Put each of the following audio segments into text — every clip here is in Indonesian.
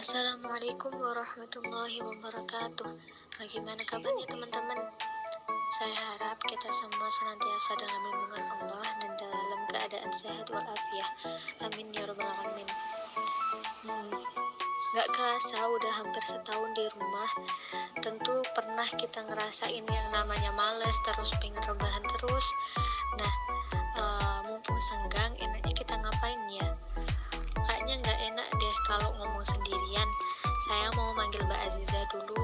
Assalamualaikum warahmatullahi wabarakatuh. Bagaimana kabarnya teman-teman? Saya harap kita semua senantiasa dalam lindungan Allah dan dalam keadaan sehat walafiat. Amin ya rabbal alamin. Gak kerasa udah hampir setahun di rumah. Tentu pernah kita ngerasain yang namanya males, terus pengen rebahan terus. Nah, mumpung senggang, enaknya kita ngapain ya? Kayaknya gak enak deh kalau ngomong sendirian. Saya mau manggil Mbak Aziza dulu.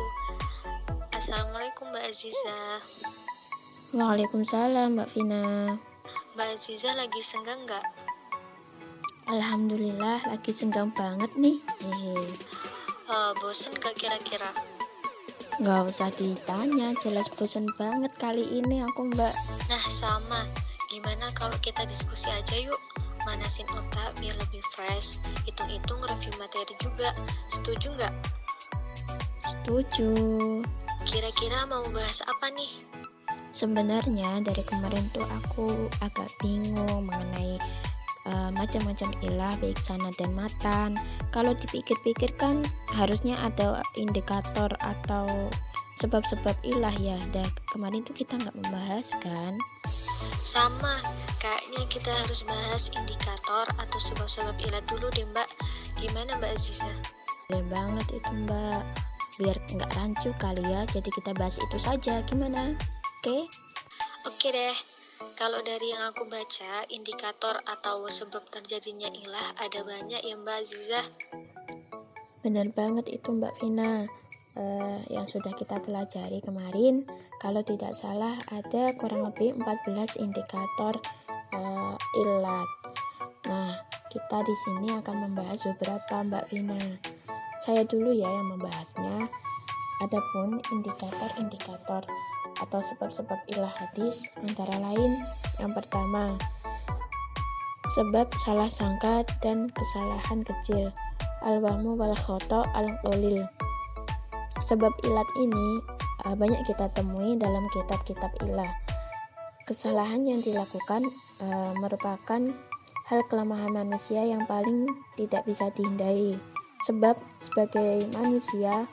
Assalamualaikum Mbak Aziza. Waalaikumsalam Mbak Vina. Mbak Aziza lagi senggang gak? Alhamdulillah lagi senggang banget nih. Bosen gak kira-kira? Gak usah ditanya, jelas bosen banget kali ini aku Mbak. Nah sama, gimana kalau kita diskusi aja yuk? Manasin otak biar lebih fresh, hitung-hitung review materi juga. Setuju nggak? Setuju. Kira-kira mau bahas apa nih? Sebenarnya dari kemarin tuh aku agak bingung mengenai macam-macam ilah baik sanad dan matan. Kalau dipikir-pikir kan harusnya ada indikator atau sebab-sebab ilah ya. Dan kemarin tuh kita nggak membahas kan? Sama, kayaknya kita harus bahas indikator atau sebab-sebab ilah dulu deh Mbak. Gimana Mbak Aziza? Boleh banget itu Mbak, biar nggak rancu kali ya, jadi kita bahas itu saja, gimana? Oke? Oke deh, kalau dari yang aku baca, indikator atau sebab terjadinya ilah ada banyak ya Mbak Aziza. Benar banget itu Mbak Vina. Yang sudah kita pelajari kemarin, kalau tidak salah ada kurang lebih 14 indikator ilat. Nah, kita di sini akan membahas beberapa Mbak Vina. Saya dulu ya yang membahasnya. Adapun indikator-indikator atau sebab-sebab ilah hadis antara lain, yang pertama, sebab salah sangka dan kesalahan kecil, al-wahmu wal khata' al-qalil. Sebab ilat ini banyak kita temui dalam kitab-kitab ilah. Kesalahan yang dilakukan merupakan hal kelemahan manusia yang paling tidak bisa dihindari. Sebab sebagai manusia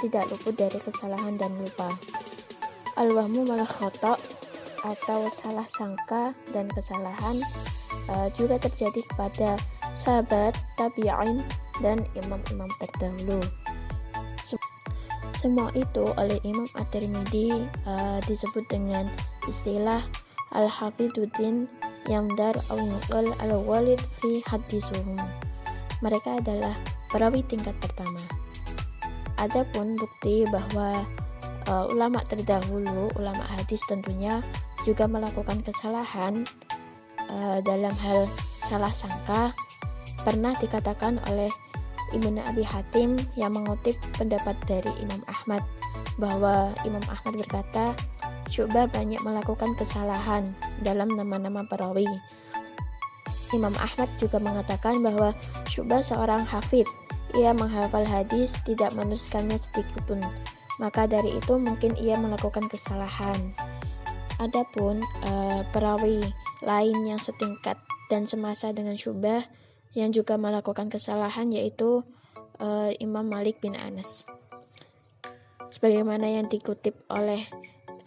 tidak luput dari kesalahan dan lupa. Al-wahmu wal khata' atau salah sangka dan kesalahan juga terjadi kepada sahabat, tabi'in, dan imam-imam terdahulu. Semua itu oleh Imam At-Tirmidzi disebut dengan istilah al-hafidhuddin yamdar al-nuqal al-walid fi hadisuhum. Mereka adalah perawi tingkat pertama. Adapun bukti bahwa ulama terdahulu, ulama hadis tentunya juga melakukan kesalahan dalam hal salah sangka, pernah dikatakan oleh Ibnu Abi Hatim yang mengutip pendapat dari Imam Ahmad bahwa Imam Ahmad berkata, Syu'bah banyak melakukan kesalahan dalam nama-nama perawi. Imam Ahmad juga mengatakan bahwa Syu'bah seorang hafidh, ia menghafal hadis tidak menuliskannya sedikitpun, maka dari itu mungkin ia melakukan kesalahan. Adapun perawi lain yang setingkat dan semasa dengan Syu'bah yang juga melakukan kesalahan yaitu Imam Malik bin Anas. Sebagaimana yang dikutip oleh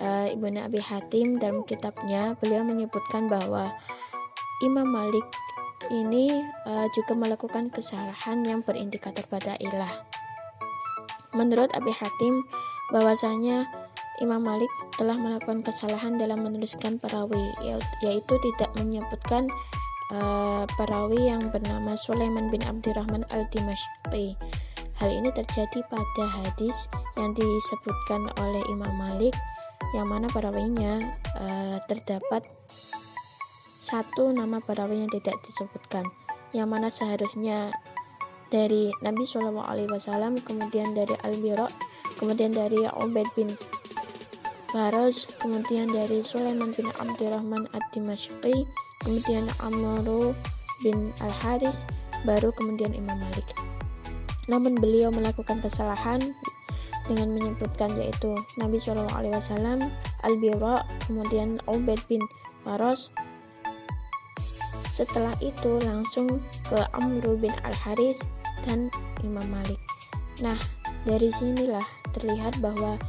Ibnu Abi Hatim dalam kitabnya, beliau menyebutkan bahwa Imam Malik ini juga melakukan kesalahan yang berindikator pada ilah. Menurut Abi Hatim, bahwasanya Imam Malik telah melakukan kesalahan dalam menuliskan perawi, yaitu tidak menyebutkan perawi yang bernama Sulaiman bin Abdurrahman al-Dimashqi. Hal ini terjadi pada hadis yang disebutkan oleh Imam Malik, yang mana perawinya terdapat satu nama perawi yang tidak disebutkan, yang mana seharusnya dari Nabi SAW, kemudian dari Al-Bira, kemudian dari Ubaid bin Faraz, kemudian dari Sulaiman bin Abdurrahman ad-Dimashqi, kemudian Amr bin Al-Haris, baru kemudian Imam Malik. Namun beliau melakukan kesalahan dengan menyebutkan yaitu Nabi SAW, Al-Bira, kemudian Ubaid bin Faraz. Setelah itu langsung ke Amr bin Al-Haris dan Imam Malik. Nah, dari sinilah terlihat bahwa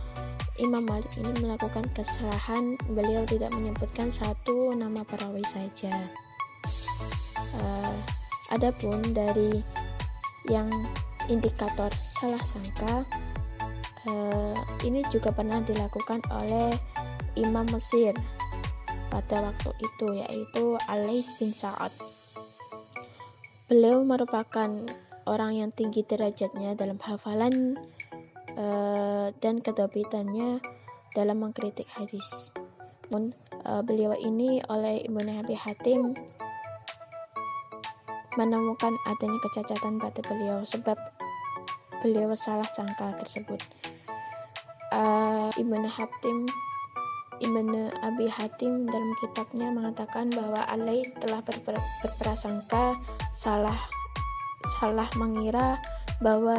Imam Malik ini melakukan kesalahan. Beliau tidak menyebutkan satu nama perawi saja. Adapun dari yang indikator salah sangka, ini juga pernah dilakukan oleh Imam Mesir pada waktu itu, yaitu Al-Laits bin Sa'ad. Beliau merupakan orang yang tinggi derajatnya dalam hafalan dan kedobitannya dalam mengkritik hadis. Namun beliau ini oleh Ibnu Abi Hatim menemukan adanya kecacatan pada beliau sebab beliau salah sangka tersebut. Ibnu Abi Hatim dalam kitabnya mengatakan bahwa Al-Laits telah berprasangka salah mengira bahwa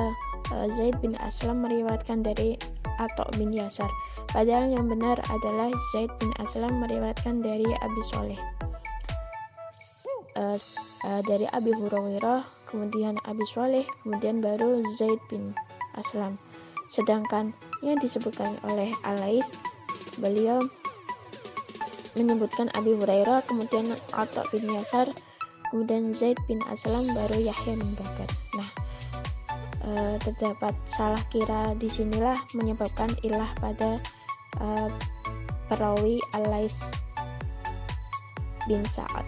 Zaid bin Aslam meriwayatkan dari Atha bin Yasar, padahal yang benar adalah Zaid bin Aslam meriwayatkan dari Abi Sholeh, dari Abi Hurairah, kemudian Abi Sholeh, kemudian baru Zaid bin Aslam. Sedangkan yang disebutkan oleh Al-Laits, beliau menyebutkan Abi Hurairah, kemudian Atha bin Yasar, kemudian Zaid bin Aslam, baru Yahya bin Bakar. Nah, terdapat salah kira di sinilah menyebabkan ilah pada perawi Al-Laits bin Sa'ad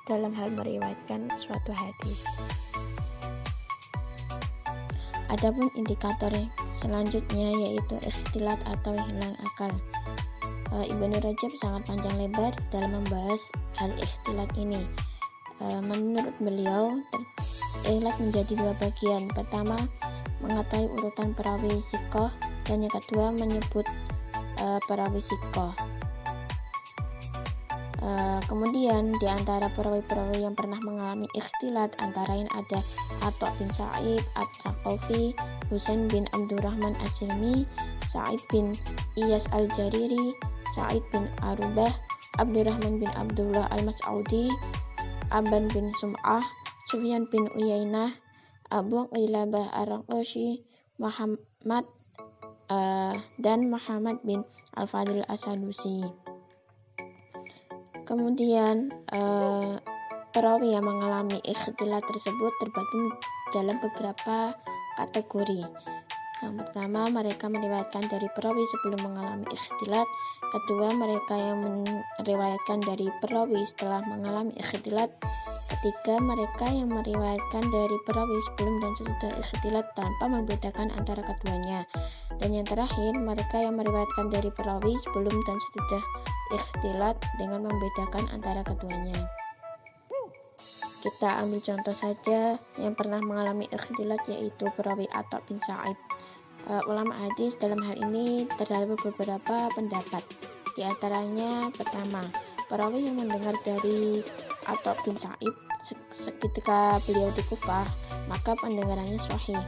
dalam hal meriwayatkan suatu hadis. Adapun indikator selanjutnya yaitu ikhtilat atau hilang akal. Ibnu Rajab sangat panjang lebar dalam membahas hal ikhtilat ini. Menurut beliau, ikhtilat menjadi dua bagian. Pertama, mengetahui urutan perawi sikoh, dan yang kedua menyebut perawi sikoh. Kemudian di antara perawi-perawi yang pernah mengalami ikhtilat antara lain ada Atha bin Sa'id At-Thaqafi, Husain bin Abdurrahman As-Silmi, Sa'id bin Iyas Al-Jariri, Sa'id bin Arubah, Abdurrahman bin Abdullah Al-Mas'udi, Abban bin Sum'ah, Sufyan bin Uyainah, Abu Qilabah Ar-Raqashi, Muhammad dan Muhammad bin Al-Fadil As-Sadusi. Kemudian perawi yang mengalami ikhtilat tersebut terbagi dalam beberapa kategori. Yang pertama, mereka meriwayatkan dari perawi sebelum mengalami ikhtilat. Kedua, mereka yang meriwayatkan dari perawi setelah mengalami ikhtilat. Ketiga, mereka yang meriwayatkan dari perawi sebelum dan sesudah ikhtilat tanpa membedakan antara keduanya. Dan yang terakhir, mereka yang meriwayatkan dari perawi sebelum dan sesudah ikhtilat dengan membedakan antara keduanya. Kita ambil contoh saja yang pernah mengalami ikhtilat, yaitu perawi Atha bin Sa'id. Ulama hadis dalam hal ini terdapat beberapa pendapat. Di antaranya, pertama, perawi yang mendengar dari Atha bin Sa'id ketika beliau di Kufah, maka pendengarannya sahih,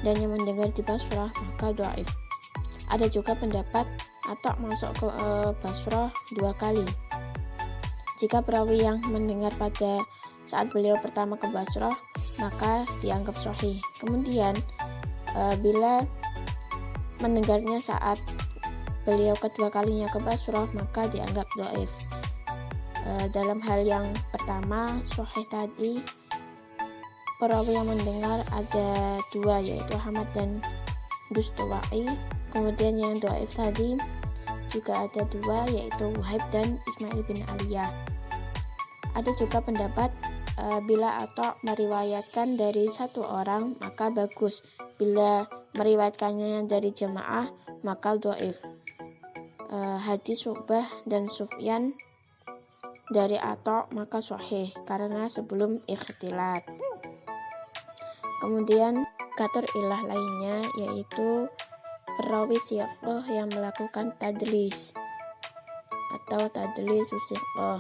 dan yang mendengar di Basrah maka dhaif. Ada juga pendapat Atha masuk ke Basrah 2 kali. Jika perawi yang mendengar pada saat beliau pertama ke Basrah, maka dianggap sahih. Kemudian bila mendengarnya saat beliau kedua kalinya ke Basrah, maka dianggap dhaif. Dalam hal yang pertama, sahih tadi, perawi yang mendengar ada 2, yaitu Ahmad dan Dustawai. Kemudian yang dhaif tadi juga ada 2, yaitu Wahib dan Ismail bin Aliyah. Ada juga pendapat bila Atha meriwayatkan dari 1 orang maka bagus, bila meriwayatkannya dari jamaah maka dhaif. Hadis Syu'bah dan Sufyan dari Atha maka sahih karena sebelum ikhtilat. Kemudian indikator ilah lainnya yaitu perawi siqah yang melakukan tadlis atau tadlis siqah.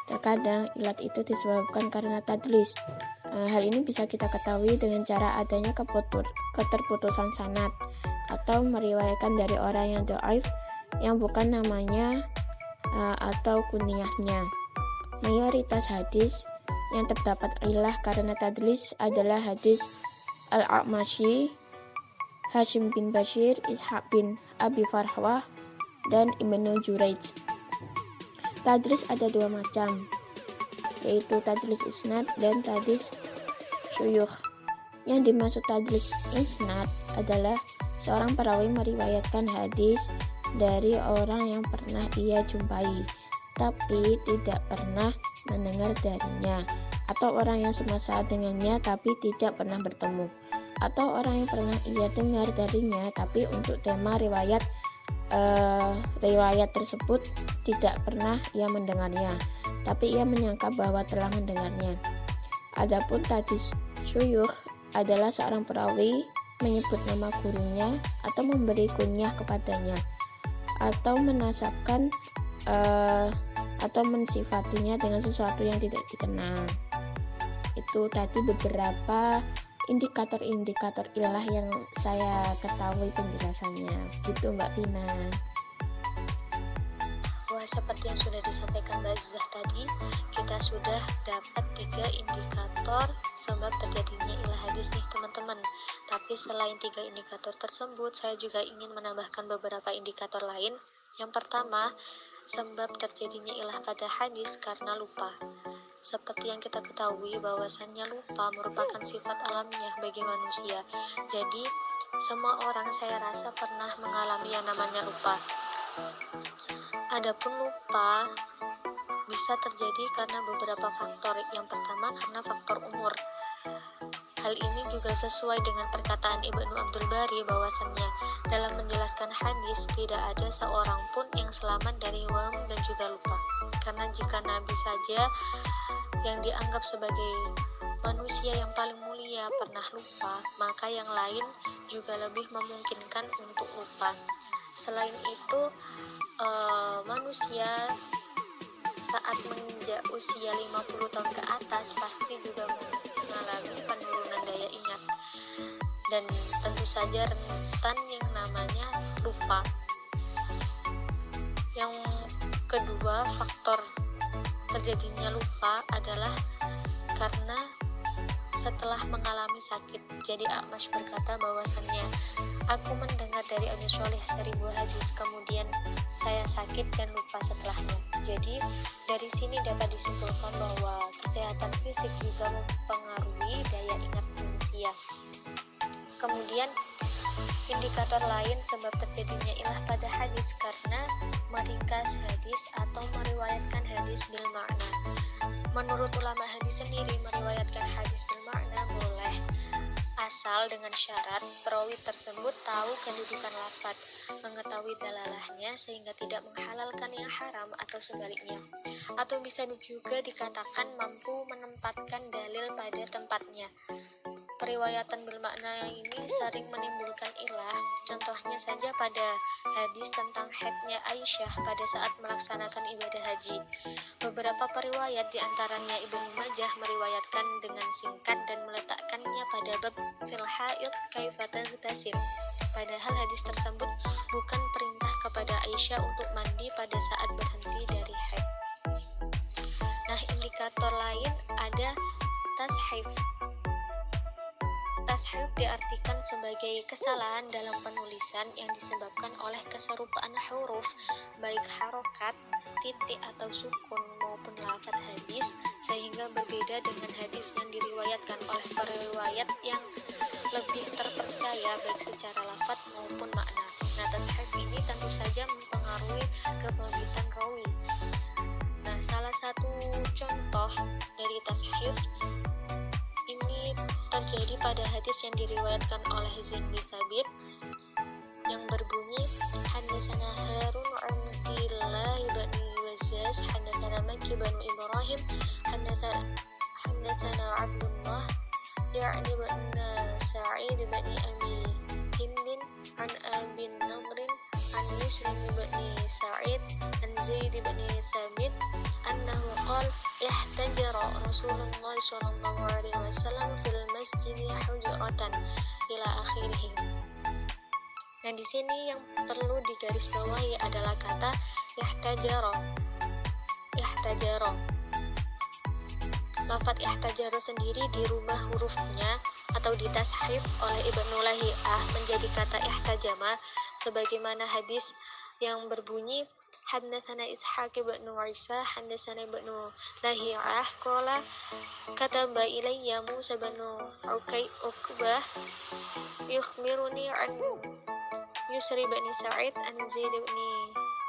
Terkadang ilat itu disebabkan karena tadlis. Hal ini bisa kita ketahui dengan cara adanya keterputusan sanad atau meriwayatkan dari orang yang dhaif yang bukan namanya atau kunyahnya. Mayoritas hadis yang terdapat ilah karena tadlis adalah hadis Al-A'mashi, Hashim bin Bashir, Ishaq bin Abi Farhwah, dan Ibnu Jurayj. Tadlis ada dua macam, yaitu tadlis isnad dan tadlis syuyukh. Yang dimaksud tadlis isnad adalah seorang perawi meriwayatkan hadis dari orang yang pernah ia jumpai, tapi tidak pernah mendengar darinya, atau orang yang semasa dengannya tapi tidak pernah bertemu, atau orang yang pernah ia dengar darinya tapi untuk tema riwayat tersebut tidak pernah ia mendengarnya, tapi ia menyangka bahwa telah mendengarnya. Adapun tadlis syuyukh adalah seorang perawi menyebut nama gurunya atau memberi kunyah kepadanya, atau menasabkan atau mensifatinya dengan sesuatu yang tidak dikenal. Itu tadi beberapa indikator-indikator ilah yang saya ketahui penjelasannya. Gitu Mbak Pina. Wah, seperti yang sudah disampaikan Mbak Zah tadi, kita sudah dapat 3 indikator sebab terjadinya ilah hadis nih teman-teman. Tapi selain 3 indikator tersebut, saya juga ingin menambahkan beberapa indikator lain. Yang pertama, sebab terjadinya ilah pada hadis karena lupa. Seperti yang kita ketahui bahwasannya lupa merupakan sifat alamiah bagi manusia. Jadi, semua orang saya rasa pernah mengalami yang namanya lupa. Adapun lupa bisa terjadi karena beberapa faktor. Yang pertama karena faktor umur. Hal ini juga sesuai dengan perkataan Ibnu Abdul Bari bahwasannya dalam menjelaskan hadis tidak ada seorang pun yang selamat dari waham dan juga lupa. Karena jika Nabi saja yang dianggap sebagai manusia yang paling mulia pernah lupa, maka yang lain juga lebih memungkinkan untuk lupa. Selain itu, manusia saat menginjak usia 50 tahun ke atas pasti juga mengalami penurunan daya ingat, dan tentu saja rentan yang namanya lupa. Yang kedua, faktor terjadinya lupa adalah karena setelah mengalami sakit. Jadi A'mash berkata bahwasannya, aku mendengar dari Abi Sholih 1000 hadis, kemudian saya sakit dan lupa setelahnya. Jadi dari sini dapat disimpulkan bahwa kesehatan fisik juga mempengaruhi daya ingat manusia. Kemudian indikator lain sebab terjadinya ilah pada hadis karena meringkas hadis atau meriwayatkan hadis bil makna. Menurut ulama hadis sendiri, meriwayatkan hadis bil makna boleh, asal dengan syarat perawi tersebut tahu kedudukan lafaz, mengetahui dalalahnya sehingga tidak menghalalkan yang haram atau sebaliknya. Atau bisa juga dikatakan mampu menempatkan dalil pada tempatnya. Periwayatan bermakna ini sering menimbulkan ilah. Contohnya saja pada hadis tentang haidnya Aisyah pada saat melaksanakan ibadah haji. Beberapa periwayat diantaranya Ibnu Majah meriwayatkan dengan singkat dan meletakkannya pada bab fil haid kaifa taghtasil. Padahal hadis tersebut bukan perintah kepada Aisyah untuk mandi pada saat berhenti dari haid. Nah, indikator lain ada tashif. Tashif diartikan sebagai kesalahan dalam penulisan yang disebabkan oleh keserupaan huruf, baik harokat, titik atau sukun maupun lafaz hadis, sehingga berbeda dengan hadis yang diriwayatkan oleh periwayat yang lebih terpercaya baik secara lafaz maupun makna. Nah, tashif ini tentu saja mempengaruhi kedhabitan rawi. Nah, salah satu contoh dari tashif ini terjadi pada hadis yang diriwayatkan oleh Zain bin Thabit yang berbunyi Haddatsana Harun an Abdillah bin Wazzaz, haddatsana Makki bin Ibrahim, haddatsana Abdullah ya'ni bin Sa'id bin Abi Hindin an Abi Nadr an Muslim bin Sa'id an Zaid bin Thabit annahu qala ihtajara Rasulullah sallallahu alaihi wasallam fil masjid hujratan ila akhirih. Nah, di sini yang perlu digarisbawahi adalah kata ihtajara. lafadz ihtajaro sendiri dirubah hurufnya atau ditashif oleh Ibnu Lahiyah menjadi kata ihtajama, sebagaimana hadis yang berbunyi haddatsana Ishaq ibn Isa haddatsana Ibnu Lahiyah qala kataba ilayya Musa bin Uqbah yukhbiruni an Yusri bin Sa'id an Zaid bin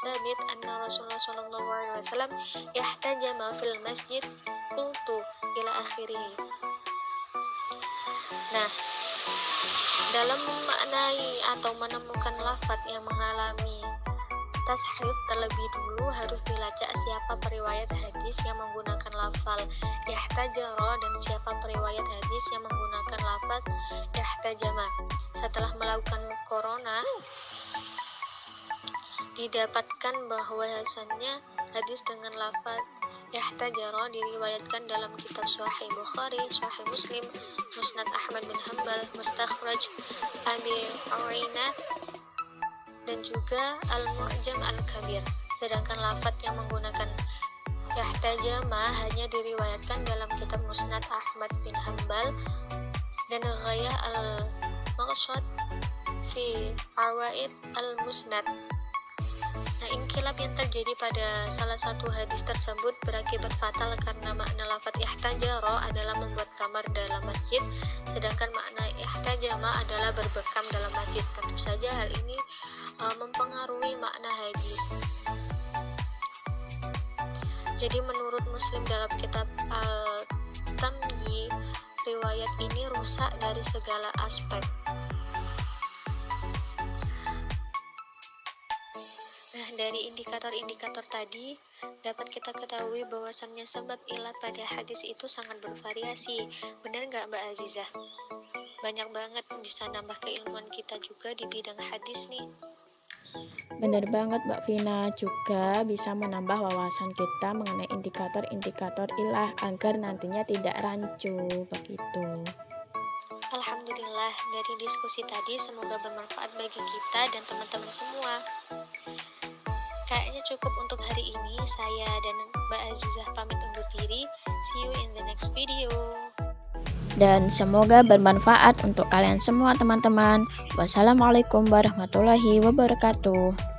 Thabit anna Rasulullah sallallahu alaihi wasallam ihtajama fil masjid qultu ila akhirih. Nah, dalam memaknai atau menemukan lafadz yang mengalami tashif, terlebih dulu harus dilacak siapa periwayat hadis yang menggunakan lafal ihtajaro dan siapa periwayat hadis yang menggunakan lafadz ihtajama. Setelah melakukan muqaranah, didapatkan bahwasannya hadis dengan lafadz ihtajaro diriwayatkan dalam kitab Sahih Bukhari, Sahih Muslim, Musnad Ahmad bin Hanbal, Mustakhraj Abi Uwainah, dan juga Al-Mu'jam Al-Kabir. Sedangkan lafadz yang menggunakan ihtajama hanya diriwayatkan dalam kitab Musnad Ahmad bin Hanbal dan Ghayah Al-Maqsad fi Awaid Al-Musnad. Nah, inkilab yang terjadi pada salah satu hadis tersebut berakibat fatal karena makna lafadz ihtajaro adalah membuat kamar dalam masjid, sedangkan makna ihtajama adalah berbekam dalam masjid. Tentu saja hal ini mempengaruhi makna hadis. Jadi menurut Muslim dalam kitab Al-Tamyi, riwayat ini rusak dari segala aspek. Nah, dari indikator-indikator tadi dapat kita ketahui bahwasannya sebab ilat pada hadis itu sangat bervariasi. Benar nggak Mbak Azizah? Banyak banget, bisa nambah keilmuan kita juga di bidang hadis nih. Benar banget Mbak Vina, juga bisa menambah wawasan kita mengenai indikator-indikator ilah agar nantinya tidak rancu begitu. Alhamdulillah, dari diskusi tadi semoga bermanfaat bagi kita dan teman-teman semua. Kayaknya cukup untuk hari ini. Saya dan Mbak Azizah pamit undur diri. See you in the next video. Dan semoga bermanfaat untuk kalian semua teman-teman. Wassalamualaikum warahmatullahi wabarakatuh.